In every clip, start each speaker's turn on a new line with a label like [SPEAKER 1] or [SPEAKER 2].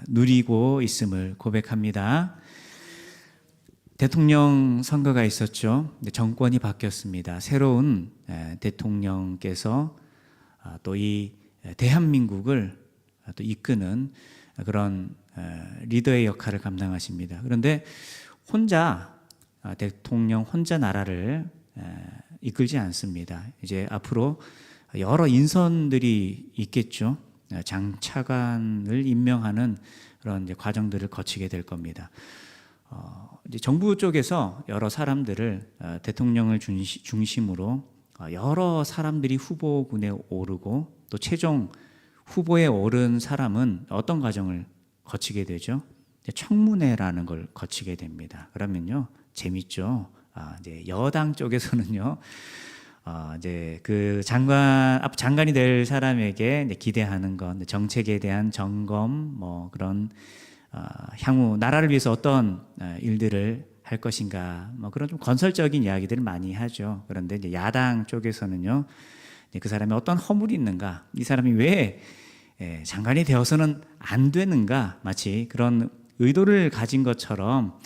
[SPEAKER 1] 누리고 있음을 고백합니다. 대통령 선거가 있었죠. 정권이 바뀌었습니다. 새로운 대통령께서 또 이 대한민국을 또 이끄는 그런 리더의 역할을 감당하십니다. 그런데 혼자 대통령 혼자 나라를 이끌지 않습니다. 이제 앞으로 여러 인선들이 있겠죠. 장차관을 임명하는 그런 이제 과정들을 거치게 될 겁니다. 이제 정부 쪽에서 여러 사람들을 대통령을 중심으로 여러 사람들이 후보군에 오르고 또 최종 후보에 오른 사람은 어떤 과정을 거치게 되죠? 청문회라는 걸 거치게 됩니다. 그러면요, 재밌죠. 이제 여당 쪽에서는요, 이제 그 장관이 될 사람에게 이제 기대하는 것, 정책에 대한 점검, 뭐 그런 향후 나라를 위해서 어떤 일들을 할 것인가, 뭐 그런 좀 건설적인 이야기들을 많이 하죠. 그런데 이제 야당 쪽에서는요, 그 사람이 어떤 허물이 있는가, 이 사람이 왜 장관이 되어서는 안 되는가, 마치 그런 의도를 가진 것처럼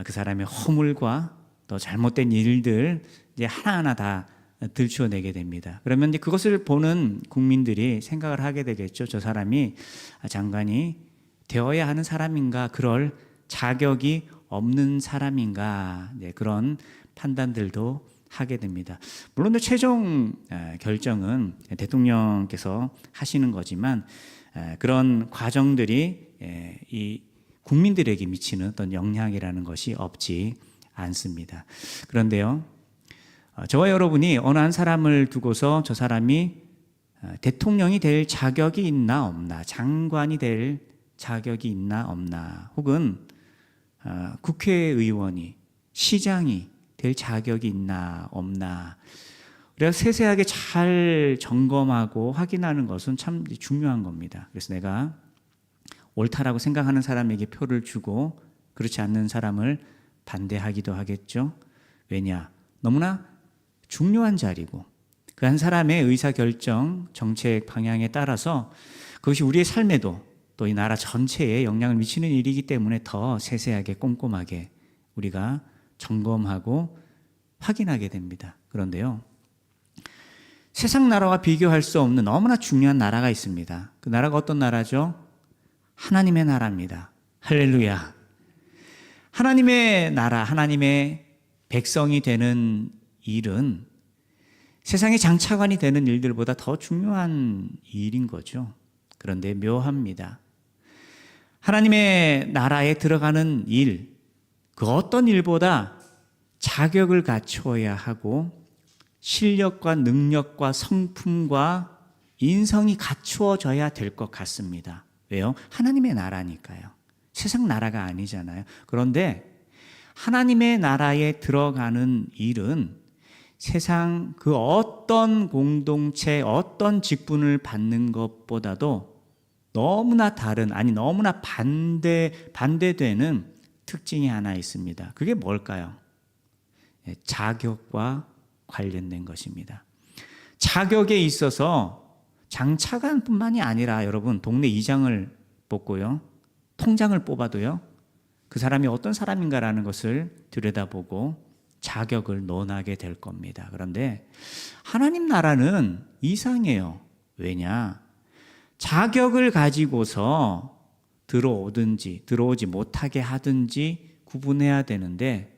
[SPEAKER 1] 그 사람의 허물과 또 잘못된 일들 이제 하나하나 다 들추어내게 됩니다. 그러면 이제 그것을 보는 국민들이 생각을 하게 되겠죠. 저 사람이 장관이 되어야 하는 사람인가, 그럴 자격이 없는 사람인가, 그런 판단들도 하게 됩니다. 물론 최종 결정은 대통령께서 하시는 거지만 그런 과정들이 이 국민들에게 미치는 어떤 영향이라는 것이 없지 않습니다. 그런데요, 저와 여러분이 어느 한 사람을 두고서 저 사람이 대통령이 될 자격이 있나 없나, 장관이 될 자격이 있나 없나, 혹은 국회의원이, 시장이 될 자격이 있나 없나, 그래서 세세하게 잘 점검하고 확인하는 것은 참 중요한 겁니다. 그래서 내가 옳다라고 생각하는 사람에게 표를 주고 그렇지 않는 사람을 반대하기도 하겠죠. 왜냐? 너무나 중요한 자리고 그 한 사람의 의사결정, 정책 방향에 따라서 그것이 우리의 삶에도 또 이 나라 전체에 영향을 미치는 일이기 때문에 더 세세하게 꼼꼼하게 우리가 점검하고 확인하게 됩니다. 그런데요, 세상 나라와 비교할 수 없는 너무나 중요한 나라가 있습니다. 그 나라가 어떤 나라죠? 하나님의 나라입니다. 할렐루야. 하나님의 나라, 하나님의 백성이 되는 일은 세상의 장차관이 되는 일들보다 더 중요한 일인 거죠. 그런데 묘합니다. 하나님의 나라에 들어가는 일, 그 어떤 일보다 자격을 갖추어야 하고 실력과 능력과 성품과 인성이 갖추어져야 될 것 같습니다. 왜요? 하나님의 나라니까요. 세상 나라가 아니잖아요. 그런데 하나님의 나라에 들어가는 일은 세상 그 어떤 공동체, 어떤 직분을 받는 것보다도 너무나 다른, 아니 너무나 반대되는 특징이 하나 있습니다. 그게 뭘까요? 자격과 관련된 것입니다. 자격에 있어서 장차관뿐만이 아니라 여러분, 동네 이장을 뽑고요, 통장을 뽑아도요, 그 사람이 어떤 사람인가라는 것을 들여다보고 자격을 논하게 될 겁니다. 그런데 하나님 나라는 이상해요. 왜냐? 자격을 가지고서 들어오든지 들어오지 못하게 하든지 구분해야 되는데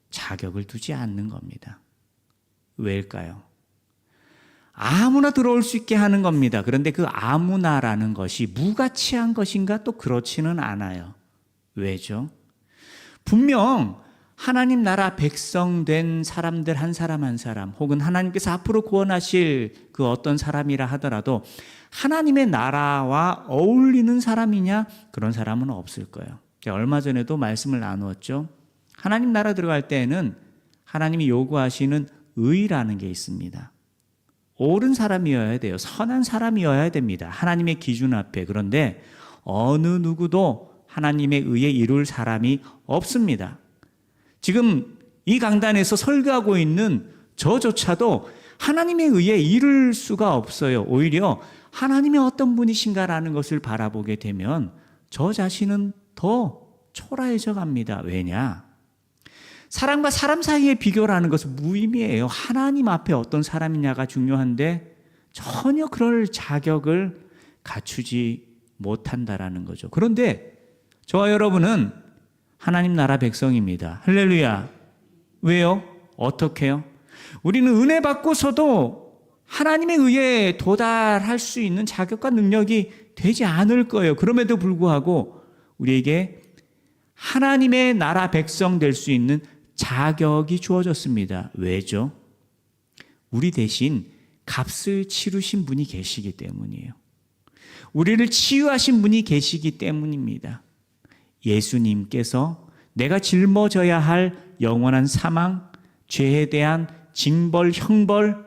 [SPEAKER 1] 자격을 두지 않는 겁니다. 왜일까요? 아무나 들어올 수 있게 하는 겁니다. 그런데 그 아무나라는 것이 무가치한 것인가? 또 그렇지는 않아요. 왜죠? 분명 하나님 나라 백성된 사람들 한 사람 한 사람, 혹은 하나님께서 앞으로 구원하실 그 어떤 사람이라 하더라도 하나님의 나라와 어울리는 사람이냐? 그런 사람은 없을 거예요. 제가 얼마 전에도 말씀을 나누었죠. 하나님 나라 들어갈 때에는 하나님이 요구하시는 의라는 게 있습니다. 옳은 사람이어야 돼요. 선한 사람이어야 됩니다. 하나님의 기준 앞에. 그런데 어느 누구도 하나님의 의에 이룰 사람이 없습니다. 지금 이 강단에서 설교하고 있는 저조차도 하나님의 의에 이룰 수가 없어요. 오히려 하나님이 어떤 분이신가라는 것을 바라보게 되면 저 자신은 더 초라해져 갑니다. 왜냐? 사람과 사람 사이의 비교라는 것은 무의미해요. 하나님 앞에 어떤 사람이냐가 중요한데 전혀 그럴 자격을 갖추지 못한다라는 거죠. 그런데 저와 여러분은 하나님 나라 백성입니다. 할렐루야. 왜요? 어떻게요? 우리는 은혜 받고서도 하나님의 의에 도달할 수 있는 자격과 능력이 되지 않을 거예요. 그럼에도 불구하고 우리에게 하나님의 나라 백성 될 수 있는 자격이 주어졌습니다. 왜죠? 우리 대신 값을 치르신 분이 계시기 때문이에요. 우리를 치유하신 분이 계시기 때문입니다. 예수님께서 내가 짊어져야 할 영원한 사망, 죄에 대한 징벌, 형벌,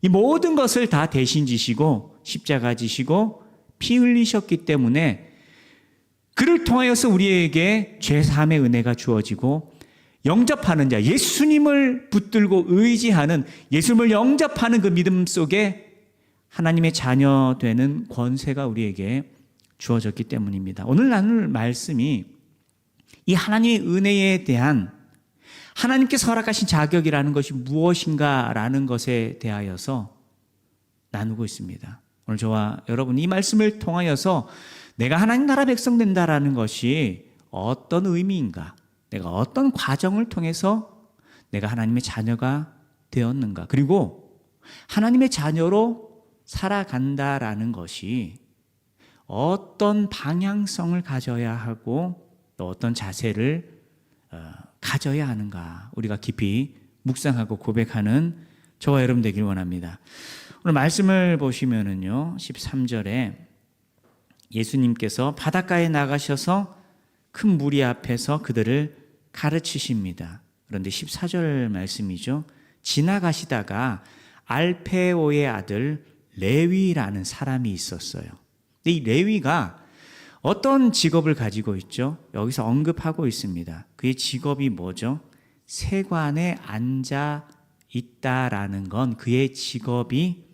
[SPEAKER 1] 이 모든 것을 다 대신 지시고 십자가 지시고 피 흘리셨기 때문에 그를 통하여서 우리에게 죄사함의 은혜가 주어지고 영접하는 자, 예수님을 붙들고 의지하는, 예수님을 영접하는 그 믿음 속에 하나님의 자녀 되는 권세가 우리에게 주어졌기 때문입니다. 오늘 나눌 말씀이 이 하나님의 은혜에 대한 하나님께서 허락하신 자격이라는 것이 무엇인가라는 것에 대하여서 나누고 있습니다. 오늘 저와 여러분 이 말씀을 통하여서 내가 하나님 나라 백성 된다라는 것이 어떤 의미인가, 내가 어떤 과정을 통해서 내가 하나님의 자녀가 되었는가, 그리고 하나님의 자녀로 살아간다라는 것이 어떤 방향성을 가져야 하고 또 어떤 자세를 가져야 하는가, 우리가 깊이 묵상하고 고백하는 저와 여러분 되길 원합니다. 오늘 말씀을 보시면은요, 13절에 예수님께서 바닷가에 나가셔서 큰 무리 앞에서 그들을 가르치십니다. 그런데 14절 말씀이죠. 지나가시다가 알페오의 아들 레위라는 사람이 있었어요. 근데 이 레위가 어떤 직업을 가지고 있죠? 여기서 언급하고 있습니다. 그의 직업이 뭐죠? 세관에 앉아 있다라는 건 그의 직업이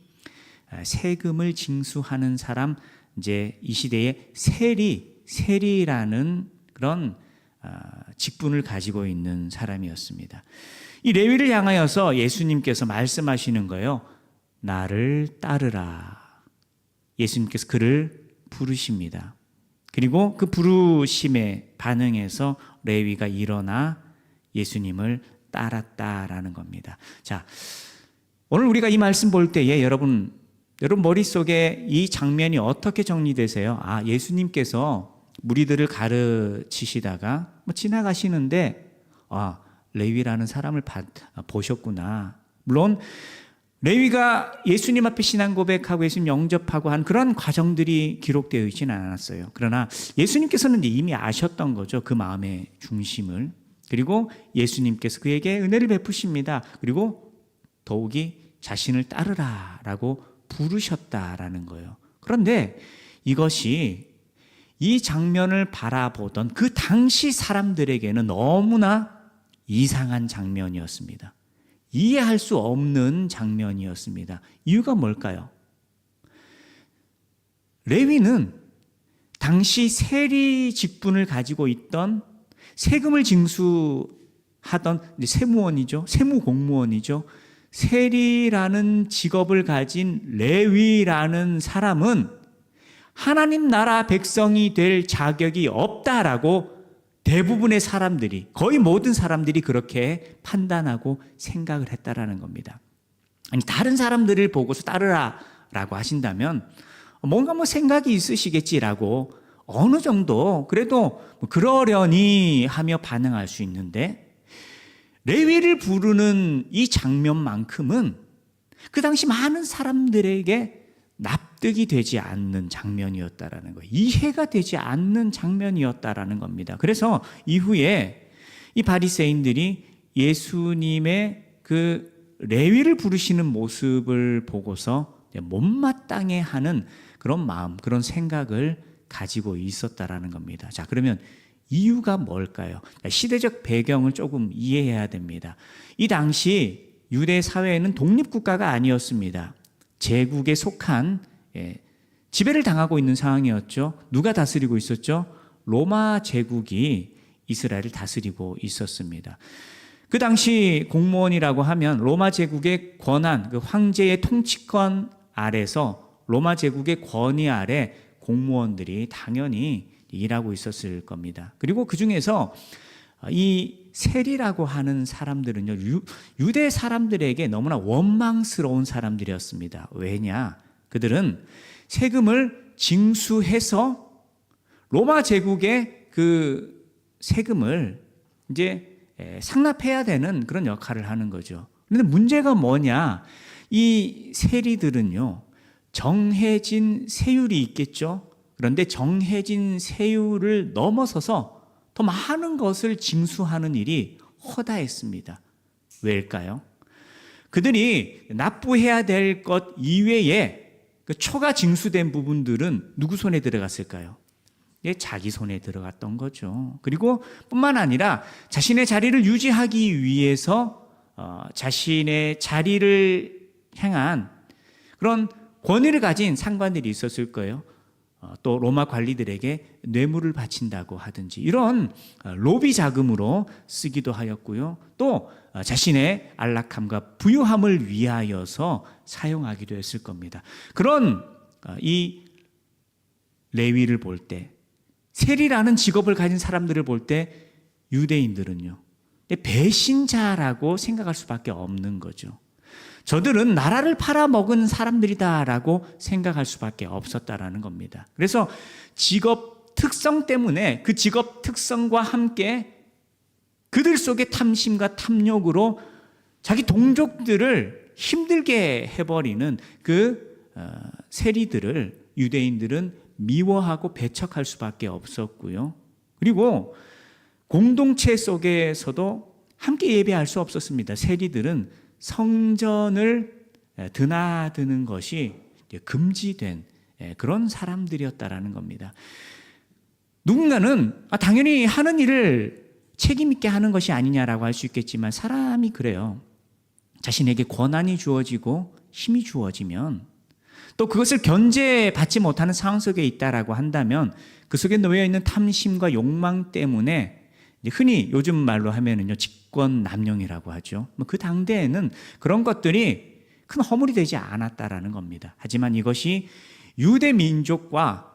[SPEAKER 1] 세금을 징수하는 사람, 이제 이 시대에 세리라는 그런 직분을 가지고 있는 사람이었습니다. 이 레위를 향하여서 예수님께서 말씀하시는 거예요. 나를 따르라. 예수님께서 그를 부르십니다. 그리고 그 부르심에 반응해서 레위가 일어나 예수님을 따랐다라는 겁니다. 자, 오늘 우리가 이 말씀 볼 때에 여러분 머릿속에 이 장면이 어떻게 정리되세요? 아, 예수님께서 무리들을 가르치시다가 지나가시는데 레위라는 사람을 보셨구나. 물론 레위가 예수님 앞에 신앙 고백하고 예수님 영접하고 한 그런 과정들이 기록되어 있지는 않았어요. 그러나 예수님께서는 이미 아셨던 거죠. 그 마음의 중심을. 그리고 예수님께서 그에게 은혜를 베푸십니다. 그리고 더욱이 자신을 따르라라고 부르셨다라는 거예요. 그런데 이것이 이 장면을 바라보던 그 당시 사람들에게는 너무나 이상한 장면이었습니다. 이해할 수 없는 장면이었습니다. 이유가 뭘까요? 레위는 당시 세리 직분을 가지고 있던 세금을 징수하던 세무원이죠. 세무공무원이죠. 세리라는 직업을 가진 레위라는 사람은 하나님 나라 백성이 될 자격이 없다라고 대부분의 사람들이, 거의 모든 사람들이 그렇게 판단하고 생각을 했다라는 겁니다. 아니, 다른 사람들을 보고서 따르라라고 하신다면 뭔가 생각이 있으시겠지라고 어느 정도 그래도 그러려니 하며 반응할 수 있는데, 레위를 부르는 이 장면만큼은 그 당시 많은 사람들에게 납득이 되지 않는 장면이었다라는 거예요. 이해가 되지 않는 장면이었다라는 겁니다. 그래서 이후에 이 바리새인들이 예수님의 그 레위를 부르시는 모습을 보고서 못마땅해 하는 그런 마음, 그런 생각을 가지고 있었다라는 겁니다. 자, 그러면 이유가 뭘까요? 시대적 배경을 조금 이해해야 됩니다. 이 당시 유대 사회에는 독립국가가 아니었습니다. 제국에 속한 지배를 당하고 있는 상황이었죠. 누가 다스리고 있었죠? 로마 제국이 이스라엘을 다스리고 있었습니다. 그 당시 공무원이라고 하면 로마 제국의 권한, 그 황제의 통치권 아래서 로마 제국의 권위 아래 공무원들이 당연히 일하고 있었을 겁니다. 그리고 그 중에서 이 세리라고 하는 사람들은요, 유대 사람들에게 너무나 원망스러운 사람들이었습니다. 왜냐? 그들은 세금을 징수해서 로마 제국의 그 세금을 이제 상납해야 되는 그런 역할을 하는 거죠. 그런데 문제가 뭐냐? 이 세리들은요, 정해진 세율이 있겠죠. 그런데 정해진 세율을 넘어서서 더 많은 것을 징수하는 일이 허다했습니다. 왜일까요? 그들이 납부해야 될 것 이외에 그 초과 징수된 부분들은 누구 손에 들어갔을까요? 자기 손에 들어갔던 거죠. 그리고 뿐만 아니라 자신의 자리를 유지하기 위해서 자신의 자리를 향한 그런 권위를 가진 상관들이 있었을 거예요. 또 로마 관리들에게 뇌물을 바친다고 하든지 이런 로비 자금으로 쓰기도 하였고요. 또 자신의 안락함과 부유함을 위하여서 사용하기도 했을 겁니다. 그런 이 레위를 볼 때, 세리라는 직업을 가진 사람들을 볼 때 유대인들은요, 배신자라고 생각할 수밖에 없는 거죠. 저들은 나라를 팔아먹은 사람들이다라고 생각할 수밖에 없었다라는 겁니다. 그래서 직업 특성 때문에 그 직업 특성과 함께 그들 속의 탐심과 탐욕으로 자기 동족들을 힘들게 해버리는 그 세리들을 유대인들은 미워하고 배척할 수밖에 없었고요. 그리고 공동체 속에서도 함께 예배할 수 없었습니다. 세리들은 성전을 드나드는 것이 금지된 그런 사람들이었다라는 겁니다. 누군가는 당연히 하는 일을 책임 있게 하는 것이 아니냐라고 할 수 있겠지만 사람이 그래요. 자신에게 권한이 주어지고 힘이 주어지면 또 그것을 견제받지 못하는 상황 속에 있다라고 한다면 그 속에 놓여 있는 탐심과 욕망 때문에 흔히 요즘 말로 하면은요, 직권남용이라고 하죠. 그 당대에는 그런 것들이 큰 허물이 되지 않았다라는 겁니다. 하지만 이것이 유대 민족과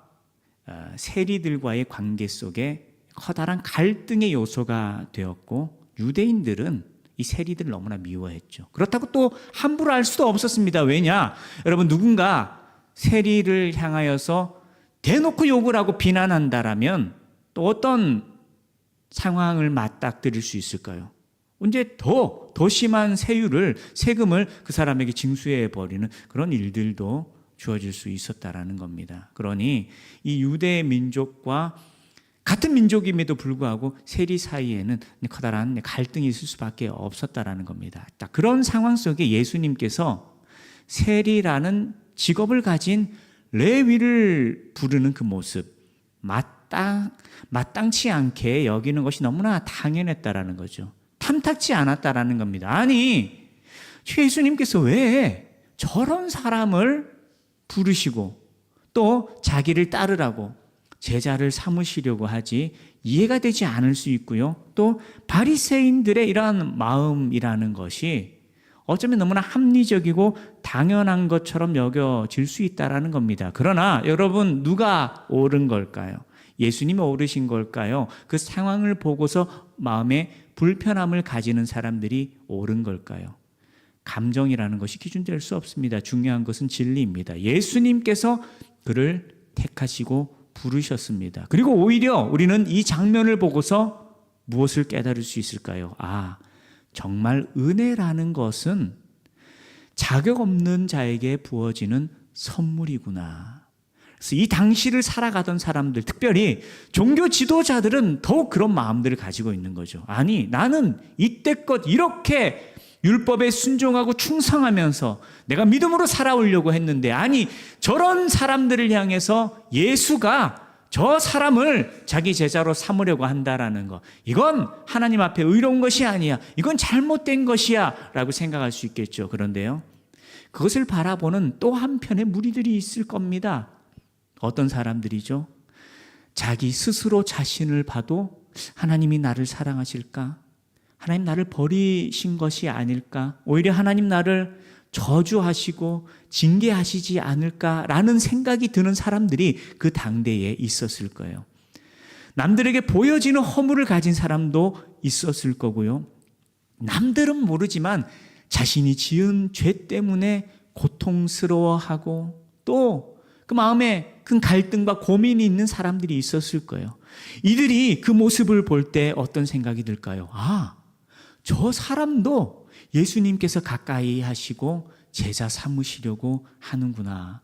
[SPEAKER 1] 세리들과의 관계 속에 커다란 갈등의 요소가 되었고, 유대인들은 이 세리들을 너무나 미워했죠. 그렇다고 또 함부로 할 수도 없었습니다. 왜냐? 여러분, 누군가 세리를 향하여서 대놓고 욕을 하고 비난한다라면 또 어떤 상황을 맞닥뜨릴 수 있을까요? 언제 더 심한 세금을 그 사람에게 징수해버리는 그런 일들도 주어질 수 있었다라는 겁니다. 그러니 이 유대 민족과 같은 민족임에도 불구하고 세리 사이에는 커다란 갈등이 있을 수밖에 없었다라는 겁니다. 딱 그런 상황 속에 예수님께서 세리라는 직업을 가진 레위를 부르는 그 모습, 마땅치 않게 여기는 것이 너무나 당연했다라는 거죠. 탐탁지 않았다라는 겁니다. 아니, 예수님께서 왜 저런 사람을 부르시고 또 자기를 따르라고 제자를 삼으시려고 하지 이해가 되지 않을 수 있고요. 또 바리새인들의 이러한 마음이라는 것이 어쩌면 너무나 합리적이고 당연한 것처럼 여겨질 수 있다라는 겁니다. 그러나 여러분, 누가 옳은 걸까요? 예수님이 옳으신 걸까요? 그 상황을 보고서 마음에 불편함을 가지는 사람들이 옳은 걸까요? 감정이라는 것이 기준될 수 없습니다. 중요한 것은 진리입니다. 예수님께서 그를 택하시고 부르셨습니다. 그리고 오히려 우리는 이 장면을 보고서 무엇을 깨달을 수 있을까요? 정말 은혜라는 것은 자격 없는 자에게 부어지는 선물이구나. 그래서 이 당시를 살아가던 사람들, 특별히 종교 지도자들은 더욱 그런 마음들을 가지고 있는 거죠. 아니, 나는 이때껏 이렇게 율법에 순종하고 충성하면서 내가 믿음으로 살아오려고 했는데, 아니, 저런 사람들을 향해서 예수가 저 사람을 자기 제자로 삼으려고 한다라는 것, 이건 하나님 앞에 의로운 것이 아니야, 이건 잘못된 것이야 라고 생각할 수 있겠죠. 그런데요, 그것을 바라보는 또 한편의 무리들이 있을 겁니다. 어떤 사람들이죠? 자기 스스로 자신을 봐도 하나님이 나를 사랑하실까? 하나님 나를 버리신 것이 아닐까? 오히려 하나님 나를 저주하시고 징계하시지 않을까라는 생각이 드는 사람들이 그 당대에 있었을 거예요. 남들에게 보여지는 허물을 가진 사람도 있었을 거고요. 남들은 모르지만 자신이 지은 죄 때문에 고통스러워하고 또 그 마음에 큰 갈등과 고민이 있는 사람들이 있었을 거예요. 이들이 그 모습을 볼 때 어떤 생각이 들까요? 아, 저 사람도 예수님께서 가까이 하시고 제자 삼으시려고 하는구나.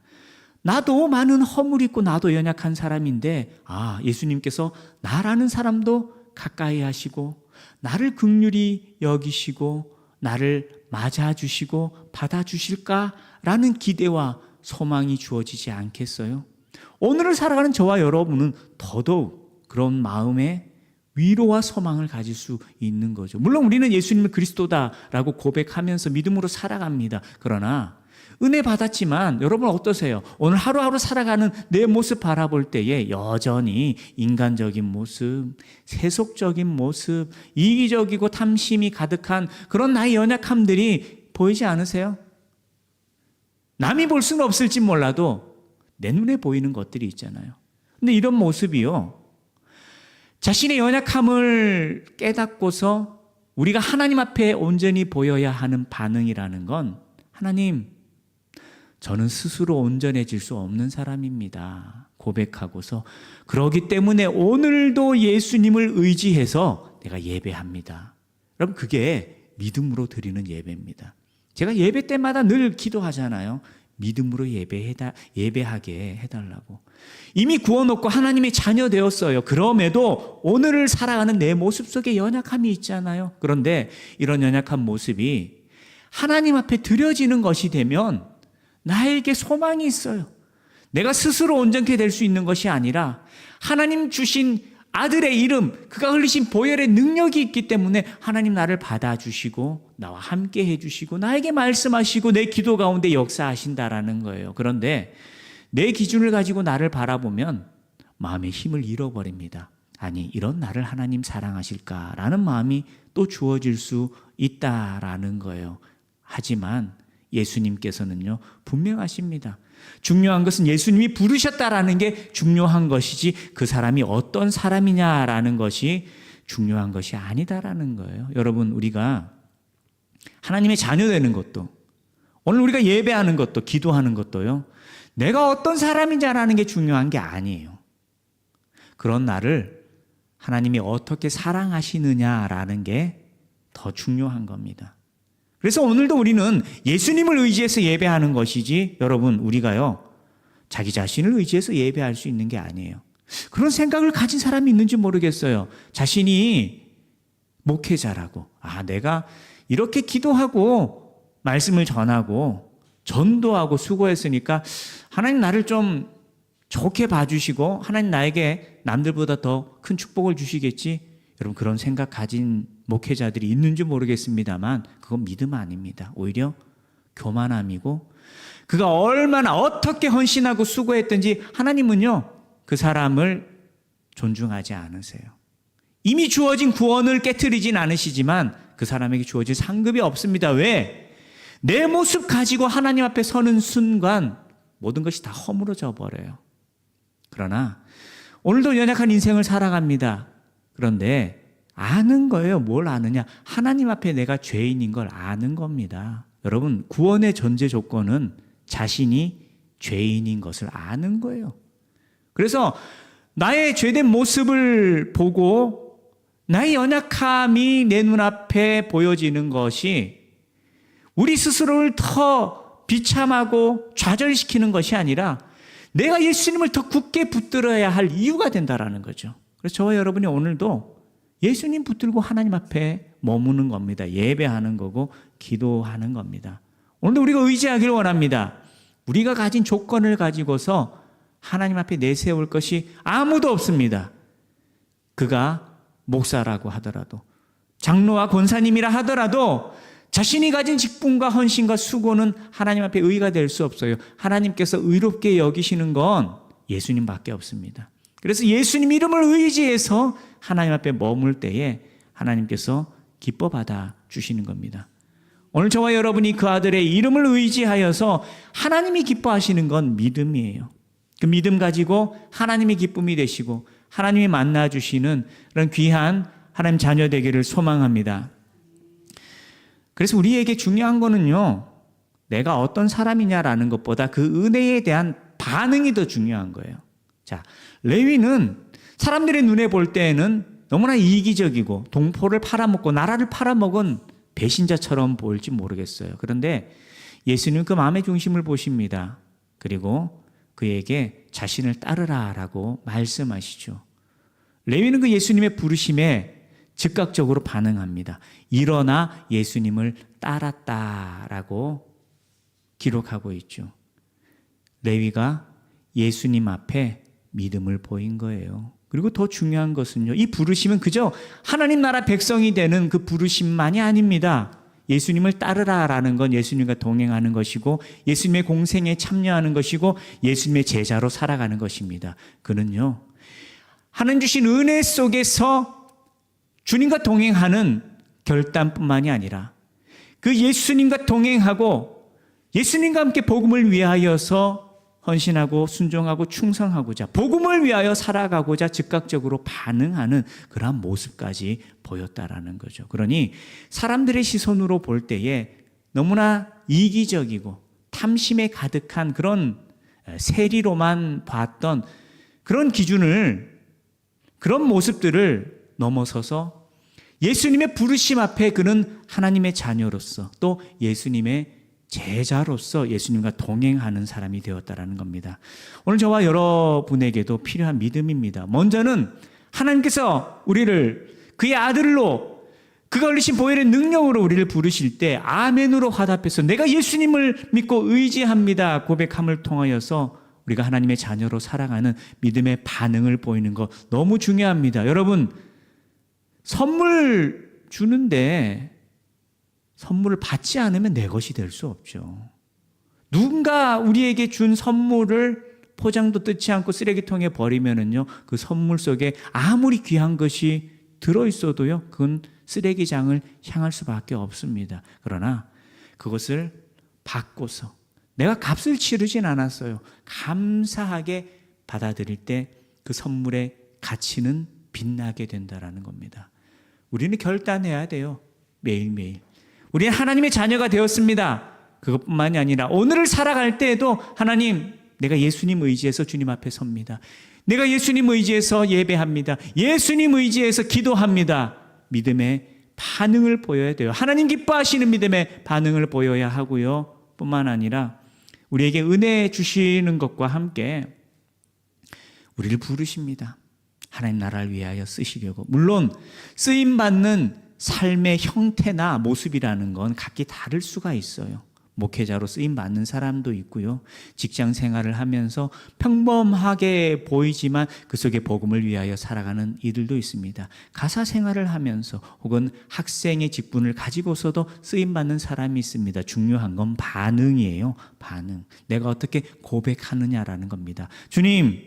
[SPEAKER 1] 나도 많은 허물이 있고 나도 연약한 사람인데 예수님께서 나라는 사람도 가까이 하시고 나를 긍휼히 여기시고 나를 맞아주시고 받아주실까라는 기대와 소망이 주어지지 않겠어요? 오늘을 살아가는 저와 여러분은 더더욱 그런 마음에 위로와 소망을 가질 수 있는 거죠. 물론 우리는 예수님을 그리스도다라고 고백하면서 믿음으로 살아갑니다. 그러나 은혜 받았지만 여러분 어떠세요? 오늘 하루하루 살아가는 내 모습 바라볼 때에 여전히 인간적인 모습, 세속적인 모습, 이기적이고 탐심이 가득한 그런 나의 연약함들이 보이지 않으세요? 남이 볼 수는 없을지 몰라도 내 눈에 보이는 것들이 있잖아요. 근데 이런 모습이요, 자신의 연약함을 깨닫고서 우리가 하나님 앞에 온전히 보여야 하는 반응이라는 건, 하나님, 저는 스스로 온전해질 수 없는 사람입니다. 고백하고서, 그러기 때문에 오늘도 예수님을 의지해서 내가 예배합니다. 여러분, 그게 믿음으로 드리는 예배입니다. 제가 예배 때마다 늘 기도하잖아요. 믿음으로 예배하게 해달라고. 이미 구워놓고 하나님의 자녀 되었어요. 그럼에도 오늘을 살아가는 내 모습 속에 연약함이 있잖아요. 그런데 이런 연약한 모습이 하나님 앞에 드려지는 것이 되면 나에게 소망이 있어요. 내가 스스로 온전케 될 수 있는 것이 아니라 하나님 주신 아들의 이름, 그가 흘리신 보혈의 능력이 있기 때문에 하나님 나를 받아주시고 나와 함께 해주시고 나에게 말씀하시고 내 기도 가운데 역사하신다라는 거예요. 그런데 내 기준을 가지고 나를 바라보면 마음의 힘을 잃어버립니다. 아니, 이런 나를 하나님 사랑하실까라는 마음이 또 주어질 수 있다라는 거예요. 하지만 예수님께서는요, 분명하십니다. 중요한 것은 예수님이 부르셨다라는 게 중요한 것이지 그 사람이 어떤 사람이냐라는 것이 중요한 것이 아니다라는 거예요. 여러분, 우리가 하나님의 자녀 되는 것도, 오늘 우리가 예배하는 것도, 기도하는 것도요, 내가 어떤 사람이냐라는 게 중요한 게 아니에요. 그런 나를 하나님이 어떻게 사랑하시느냐라는 게 더 중요한 겁니다. 그래서 오늘도 우리는 예수님을 의지해서 예배하는 것이지, 여러분, 우리가요, 자기 자신을 의지해서 예배할 수 있는 게 아니에요. 그런 생각을 가진 사람이 있는지 모르겠어요. 자신이 목회자라고, 내가 이렇게 기도하고 말씀을 전하고 전도하고 수고했으니까 하나님 나를 좀 좋게 봐주시고 하나님 나에게 남들보다 더 큰 축복을 주시겠지. 여러분, 그런 생각 가진 목회자들이 있는지 모르겠습니다만 그건 믿음 아닙니다. 오히려 교만함이고, 그가 얼마나 어떻게 헌신하고 수고했든지 하나님은요, 그 사람을 존중하지 않으세요. 이미 주어진 구원을 깨트리진 않으시지만 그 사람에게 주어질 상급이 없습니다. 왜? 내 모습 가지고 하나님 앞에 서는 순간 모든 것이 다 허물어져 버려요. 그러나 오늘도 연약한 인생을 살아갑니다. 그런데 아는 거예요. 뭘 아느냐? 하나님 앞에 내가 죄인인 걸 아는 겁니다. 여러분, 구원의 전제 조건은 자신이 죄인인 것을 아는 거예요. 그래서 나의 죄된 모습을 보고 나의 연약함이 내 눈앞에 보여지는 것이 우리 스스로를 더 비참하고 좌절시키는 것이 아니라 내가 예수님을 더 굳게 붙들어야 할 이유가 된다라는 거죠. 그래서 저와 여러분이 오늘도 예수님 붙들고 하나님 앞에 머무는 겁니다. 예배하는 거고 기도하는 겁니다. 오늘도 우리가 의지하기를 원합니다. 우리가 가진 조건을 가지고서 하나님 앞에 내세울 것이 아무도 없습니다. 그가 목사라고 하더라도, 장로와 권사님이라 하더라도 자신이 가진 직분과 헌신과 수고는 하나님 앞에 의가 될 수 없어요. 하나님께서 의롭게 여기시는 건 예수님밖에 없습니다. 그래서 예수님 이름을 의지해서 하나님 앞에 머물 때에 하나님께서 기뻐 받아 주시는 겁니다. 오늘 저와 여러분이 그 아들의 이름을 의지하여서 하나님이 기뻐하시는 건 믿음이에요. 그 믿음 가지고 하나님의 기쁨이 되시고 하나님이 만나 주시는 그런 귀한 하나님 자녀 되기를 소망합니다. 그래서 우리에게 중요한 거는요, 내가 어떤 사람이냐라는 것보다 그 은혜에 대한 반응이 더 중요한 거예요. 자, 레위는 사람들의 눈에 볼 때에는 너무나 이기적이고 동포를 팔아먹고 나라를 팔아먹은 배신자처럼 보일지 모르겠어요. 그런데 예수님은 그 마음의 중심을 보십니다. 그리고 그에게 자신을 따르라라고 말씀하시죠. 레위는 그 예수님의 부르심에 즉각적으로 반응합니다. 일어나 예수님을 따랐다라고 기록하고 있죠. 레위가 예수님 앞에 믿음을 보인 거예요. 그리고 더 중요한 것은요, 이 부르심은 그저 하나님 나라 백성이 되는 그 부르심만이 아닙니다. 예수님을 따르라라는 건 예수님과 동행하는 것이고 예수님의 공생에 참여하는 것이고 예수님의 제자로 살아가는 것입니다. 그는요, 하나님 주신 은혜 속에서 주님과 동행하는 결단뿐만이 아니라 그 예수님과 동행하고 예수님과 함께 복음을 위하여서 헌신하고 순종하고 충성하고자 복음을 위하여 살아가고자 즉각적으로 반응하는 그러한 모습까지 보였다라는 거죠. 그러니 사람들의 시선으로 볼 때에 너무나 이기적이고 탐심에 가득한 그런 세리로만 봤던 그런 기준을, 그런 모습들을 넘어서서 예수님의 부르심 앞에 그는 하나님의 자녀로서 또 예수님의 제자로서 예수님과 동행하는 사람이 되었다라는 겁니다. 오늘 저와 여러분에게도 필요한 믿음입니다. 먼저는 하나님께서 우리를 그의 아들로 그가 흘리신 보혈의 능력으로 우리를 부르실 때 아멘으로 화답해서 내가 예수님을 믿고 의지합니다 고백함을 통하여서 우리가 하나님의 자녀로 살아가는 믿음의 반응을 보이는 것 너무 중요합니다. 여러분, 선물 주는데 선물을 받지 않으면 내 것이 될 수 없죠. 누군가 우리에게 준 선물을 포장도 뜯지 않고 쓰레기통에 버리면은요, 그 선물 속에 아무리 귀한 것이 들어있어도요, 그건 쓰레기장을 향할 수밖에 없습니다. 그러나 그것을 받고서 내가 값을 치르진 않았어요. 감사하게 받아들일 때 그 선물의 가치는 빛나게 된다라는 겁니다. 우리는 결단해야 돼요. 매일매일. 우리는 하나님의 자녀가 되었습니다. 그것뿐만이 아니라 오늘을 살아갈 때에도 하나님, 내가 예수님 의지해서 주님 앞에 섭니다. 내가 예수님 의지해서 예배합니다. 예수님 의지해서 기도합니다. 믿음의 반응을 보여야 돼요. 하나님 기뻐하시는 믿음의 반응을 보여야 하고요. 뿐만 아니라 우리에게 은혜 주시는 것과 함께 우리를 부르십니다. 하나님 나라를 위하여 쓰시려고. 물론 쓰임받는 삶의 형태나 모습이라는 건 각기 다를 수가 있어요. 목회자로 쓰임받는 사람도 있고요. 직장 생활을 하면서 평범하게 보이지만 그 속에 복음을 위하여 살아가는 이들도 있습니다. 가사 생활을 하면서 혹은 학생의 직분을 가지고서도 쓰임받는 사람이 있습니다. 중요한 건 반응이에요. 반응. 내가 어떻게 고백하느냐라는 겁니다. 주님,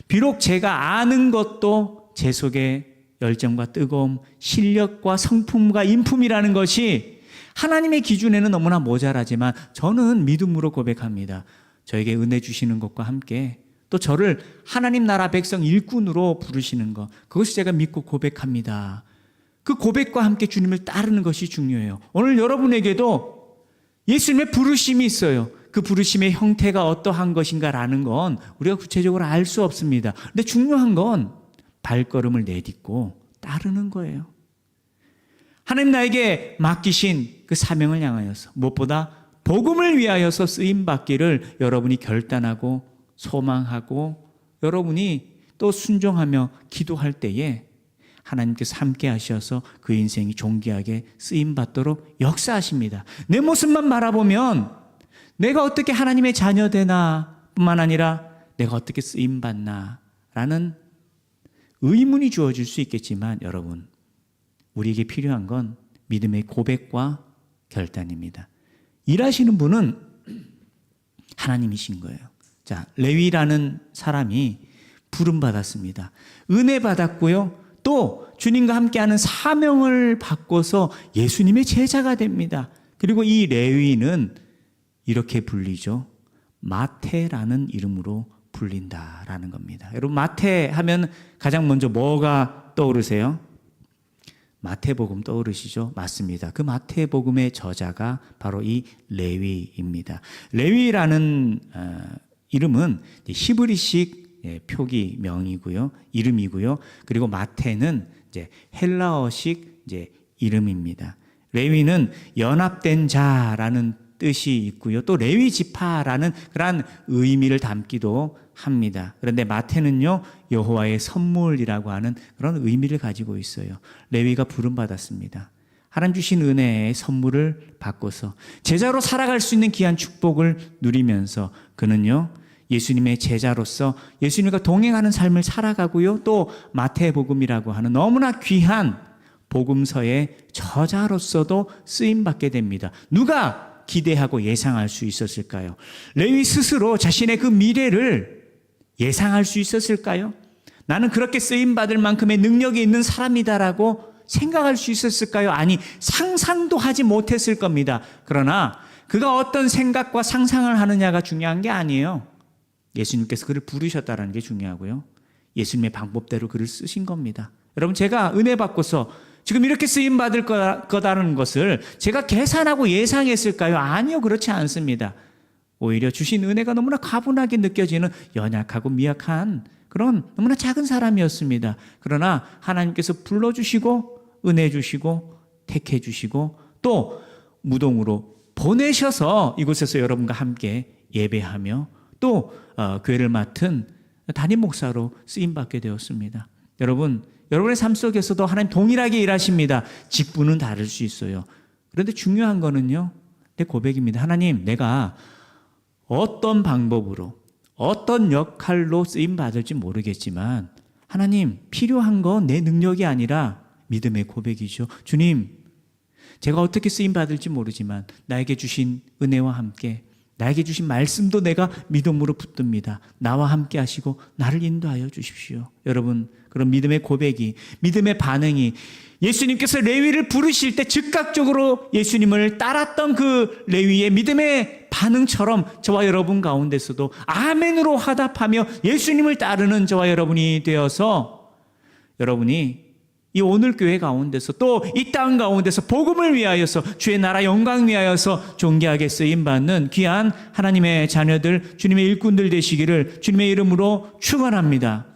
[SPEAKER 1] 비록 제가 아는 것도 제 속에 열정과 뜨거움, 실력과 성품과 인품이라는 것이 하나님의 기준에는 너무나 모자라지만 저는 믿음으로 고백합니다. 저에게 은혜 주시는 것과 함께 또 저를 하나님 나라 백성 일꾼으로 부르시는 것, 그것이 제가 믿고 고백합니다. 그 고백과 함께 주님을 따르는 것이 중요해요. 오늘 여러분에게도 예수님의 부르심이 있어요. 그 부르심의 형태가 어떠한 것인가라는 건 우리가 구체적으로 알 수 없습니다. 근데 중요한 건 발걸음을 내딛고 따르는 거예요. 하나님 나에게 맡기신 그 사명을 향하여서 무엇보다 복음을 위하여서 쓰임받기를 여러분이 결단하고 소망하고 여러분이 또 순종하며 기도할 때에 하나님께서 함께 하셔서 그 인생이 존귀하게 쓰임받도록 역사하십니다. 내 모습만 바라보면 내가 어떻게 하나님의 자녀 되나 뿐만 아니라 내가 어떻게 쓰임받나 라는 의문이 주어질 수 있겠지만 여러분, 우리에게 필요한 건 믿음의 고백과 결단입니다. 일하시는 분은 하나님이신 거예요. 자, 레위라는 사람이 부름받았습니다. 은혜 받았고요. 또 주님과 함께하는 사명을 받고서 예수님의 제자가 됩니다. 그리고 이 레위는 이렇게 불리죠. 마태라는 이름으로 불린다라는 겁니다. 여러분, 마태 하면 가장 먼저 뭐가 떠오르세요? 마태복음 떠오르시죠? 맞습니다. 그 마태복음의 저자가 바로 이 레위입니다. 레위라는 이름은 히브리식 표기명이고요, 이름이고요. 그리고 마태는 이제 헬라어식 이름입니다. 레위는 연합된 자라는 뜻이 있고요. 또 레위 지파라는 그러한 의미를 담기도 합니다. 그런데 마태는요, 여호와의 선물이라고 하는 그런 의미를 가지고 있어요. 레위가 부름받았습니다. 하나님 주신 은혜의 선물을 받고서 제자로 살아갈 수 있는 귀한 축복을 누리면서 그는요, 예수님의 제자로서 예수님과 동행하는 삶을 살아가고요. 또 마태복음이라고 하는 너무나 귀한 복음서의 저자로서도 쓰임받게 됩니다. 누가 기대하고 예상할 수 있었을까요? 레위 스스로 자신의 그 미래를 예상할 수 있었을까요? 나는 그렇게 쓰임받을 만큼의 능력이 있는 사람이다라고 생각할 수 있었을까요? 아니, 상상도 하지 못했을 겁니다. 그러나 그가 어떤 생각과 상상을 하느냐가 중요한 게 아니에요. 예수님께서 그를 부르셨다는 게 중요하고요. 예수님의 방법대로 그를 쓰신 겁니다. 여러분, 제가 은혜 받고서 지금 이렇게 쓰임받을 거다라는 것을 제가 계산하고 예상했을까요? 아니요, 그렇지 않습니다. 오히려 주신 은혜가 너무나 가분하게 느껴지는 연약하고 미약한 그런 너무나 작은 사람이었습니다. 그러나 하나님께서 불러주시고 은혜 주시고 택해 주시고 또 무동으로 보내셔서 이곳에서 여러분과 함께 예배하며 또 교회를 맡은 담임 목사로 쓰임받게 되었습니다. 여러분의 삶 속에서도 하나님 동일하게 일하십니다. 직분은 다를 수 있어요. 그런데 중요한 거는요, 내 고백입니다. 하나님, 내가 어떤 방법으로 어떤 역할로 쓰임받을지 모르겠지만 하나님, 필요한 건 내 능력이 아니라 믿음의 고백이죠. 주님, 제가 어떻게 쓰임받을지 모르지만 나에게 주신 은혜와 함께 나에게 주신 말씀도 내가 믿음으로 붙듭니다. 나와 함께 하시고 나를 인도하여 주십시오. 여러분, 그런 믿음의 고백이, 믿음의 반응이 예수님께서 레위를 부르실 때 즉각적으로 예수님을 따랐던 그 레위의 믿음의 반응처럼 저와 여러분 가운데서도 아멘으로 화답하며 예수님을 따르는 저와 여러분이 되어서 여러분이 이 오늘 교회 가운데서 또 이 땅 가운데서 복음을 위하여서 주의 나라 영광 위하여서 존귀하게 쓰임받는 귀한 하나님의 자녀들, 주님의 일꾼들 되시기를 주님의 이름으로 축원합니다.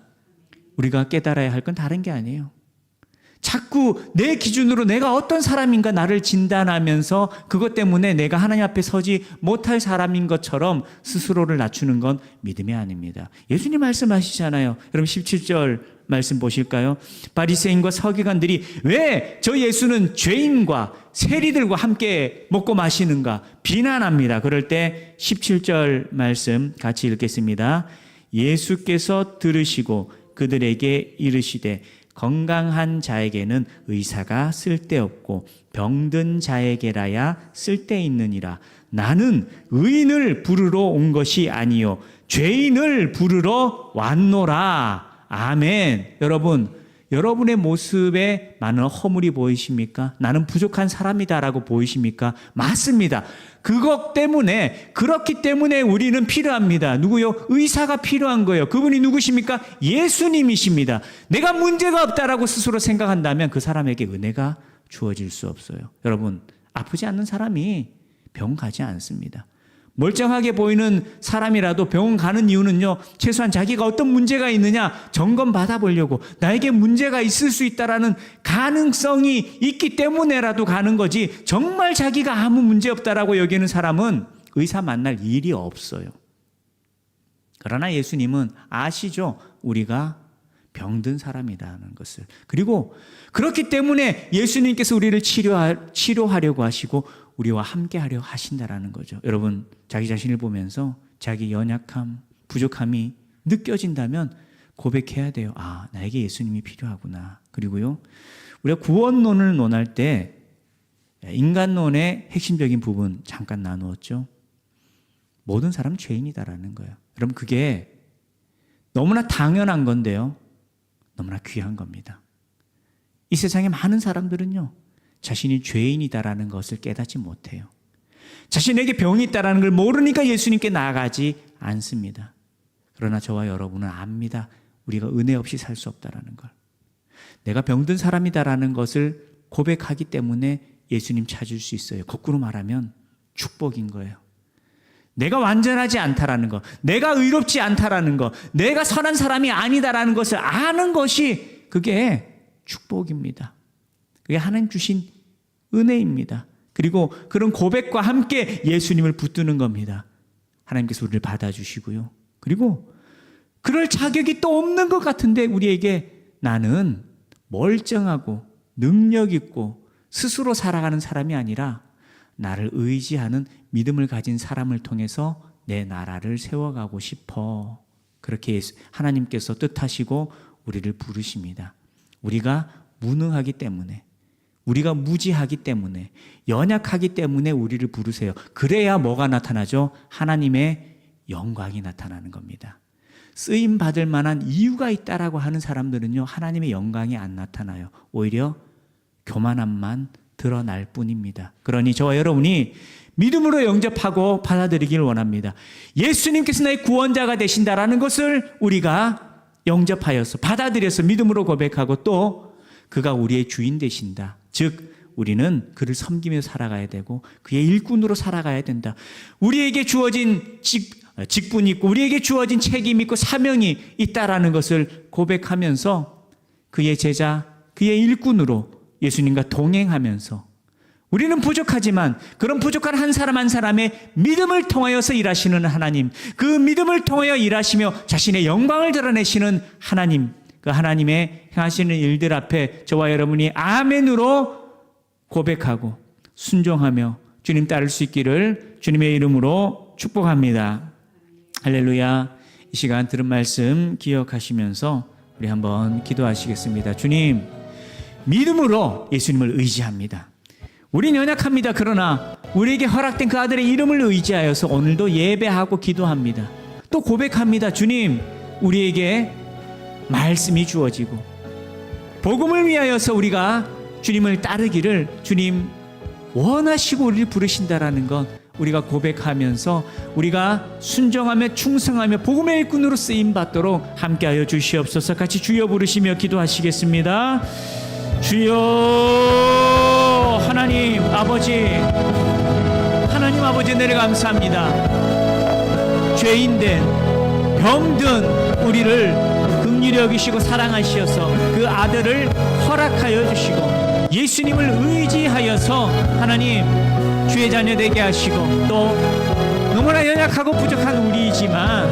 [SPEAKER 1] 우리가 깨달아야 할 건 다른 게 아니에요. 자꾸 내 기준으로 내가 어떤 사람인가 나를 진단하면서 그것 때문에 내가 하나님 앞에 서지 못할 사람인 것처럼 스스로를 낮추는 건 믿음이 아닙니다. 예수님 말씀하시잖아요. 여러분 17절 말씀 보실까요? 바리새인과 서기관들이 왜 저 예수는 죄인과 세리들과 함께 먹고 마시는가 비난합니다. 그럴 때 17절 말씀 같이 읽겠습니다. 예수께서 들으시고 그들에게 이르시되 건강한 자에게는 의사가 쓸데없고 병든 자에게라야 쓸데있느니라. 나는 의인을 부르러 온 것이 아니요 죄인을 부르러 왔노라. 아멘. 여러분의 모습에 많은 허물이 보이십니까? 나는 부족한 사람이다라고 보이십니까? 맞습니다. 그렇기 때문에 우리는 필요합니다. 누구요? 의사가 필요한 거예요. 그분이 누구십니까? 예수님이십니다. 내가 문제가 없다라고 스스로 생각한다면 그 사람에게 은혜가 주어질 수 없어요. 여러분, 아프지 않는 사람이 병 가지 않습니다. 멀쩡하게 보이는 사람이라도 병원 가는 이유는요, 최소한 자기가 어떤 문제가 있느냐 점검 받아보려고, 나에게 문제가 있을 수 있다라는 가능성이 있기 때문에라도 가는 거지, 정말 자기가 아무 문제 없다라고 여기는 사람은 의사 만날 일이 없어요. 그러나 예수님은 아시죠? 우리가 병든 사람이라는 것을. 그리고 그렇기 때문에 예수님께서 우리를 치료하려고 하시고 우리와 함께하려 하신다라는 거죠. 여러분, 자기 자신을 보면서 자기 연약함, 부족함이 느껴진다면 고백해야 돼요. 아, 나에게 예수님이 필요하구나. 그리고요, 우리가 구원론을 논할 때 인간론의 핵심적인 부분 잠깐 나누었죠. 모든 사람은 죄인이다라는 거예요. 여러분, 그게 너무나 당연한 건데요, 너무나 귀한 겁니다. 이 세상에 많은 사람들은요, 자신이 죄인이다라는 것을 깨닫지 못해요. 자신에게 병이 있다라는 걸 모르니까 예수님께 나아가지 않습니다. 그러나 저와 여러분은 압니다. 우리가 은혜 없이 살 수 없다라는 걸. 내가 병든 사람이다라는 것을 고백하기 때문에 예수님 찾을 수 있어요. 거꾸로 말하면 축복인 거예요. 내가 완전하지 않다라는 것, 내가 의롭지 않다라는 것, 내가 선한 사람이 아니다라는 것을 아는 것이 그게 축복입니다. 그게 하나님 주신 은혜입니다. 그리고 그런 고백과 함께 예수님을 붙드는 겁니다. 하나님께서 우리를 받아주시고요. 그리고 그럴 자격이 또 없는 것 같은데 우리에게 나는 멀쩡하고 능력 있고 스스로 살아가는 사람이 아니라 나를 의지하는 믿음을 가진 사람을 통해서 내 나라를 세워가고 싶어. 그렇게 하나님께서 뜻하시고 우리를 부르십니다. 우리가 무능하기 때문에, 우리가 무지하기 때문에, 연약하기 때문에 우리를 부르세요. 그래야 뭐가 나타나죠? 하나님의 영광이 나타나는 겁니다. 쓰임 받을 만한 이유가 있다라고 하는 사람들은요, 하나님의 영광이 안 나타나요. 오히려 교만함만 드러날 뿐입니다. 그러니 저와 여러분이 믿음으로 영접하고 받아들이길 원합니다. 예수님께서 나의 구원자가 되신다라는 것을 우리가 영접하여서 받아들여서 믿음으로 고백하고 또 그가 우리의 주인 되신다. 즉 우리는 그를 섬기며 살아가야 되고 그의 일꾼으로 살아가야 된다. 우리에게 주어진 직분이 있고 우리에게 주어진 책임이 있고 사명이 있다라는 것을 고백하면서 그의 제자, 그의 일꾼으로 예수님과 동행하면서 우리는 부족하지만 그런 부족한 한 사람 한 사람의 믿음을 통하여서 일하시는 하나님, 그 믿음을 통하여 일하시며 자신의 영광을 드러내시는 하나님, 그 하나님의 행하시는 일들 앞에 저와 여러분이 아멘으로 고백하고 순종하며 주님 따를 수 있기를 주님의 이름으로 축복합니다. 할렐루야. 이 시간 들은 말씀 기억하시면서 우리 한번 기도하시겠습니다. 주님, 믿음으로 예수님을 의지합니다. 우린 연약합니다. 그러나 우리에게 허락된 그 아들의 이름을 의지하여서 오늘도 예배하고 기도합니다. 또 고백합니다. 주님, 우리에게 말씀이 주어지고 복음을 위하여서 우리가 주님을 따르기를 주님 원하시고 우리를 부르신다라는 것 우리가 고백하면서 우리가 순종하며 충성하며 복음의 일꾼으로 쓰임받도록 함께하여 주시옵소서. 같이 주여 부르시며 기도하시겠습니다. 주여 하나님 아버지, 하나님 아버지 은혜를 감사합니다. 죄인된 병든 우리를 긍휼히 여기시고 사랑하시어서 그 아들을 허락하여 주시고 예수님을 의지하여서 하나님 주의 자녀 되게 하시고 또 너무나 연약하고 부족한 우리이지만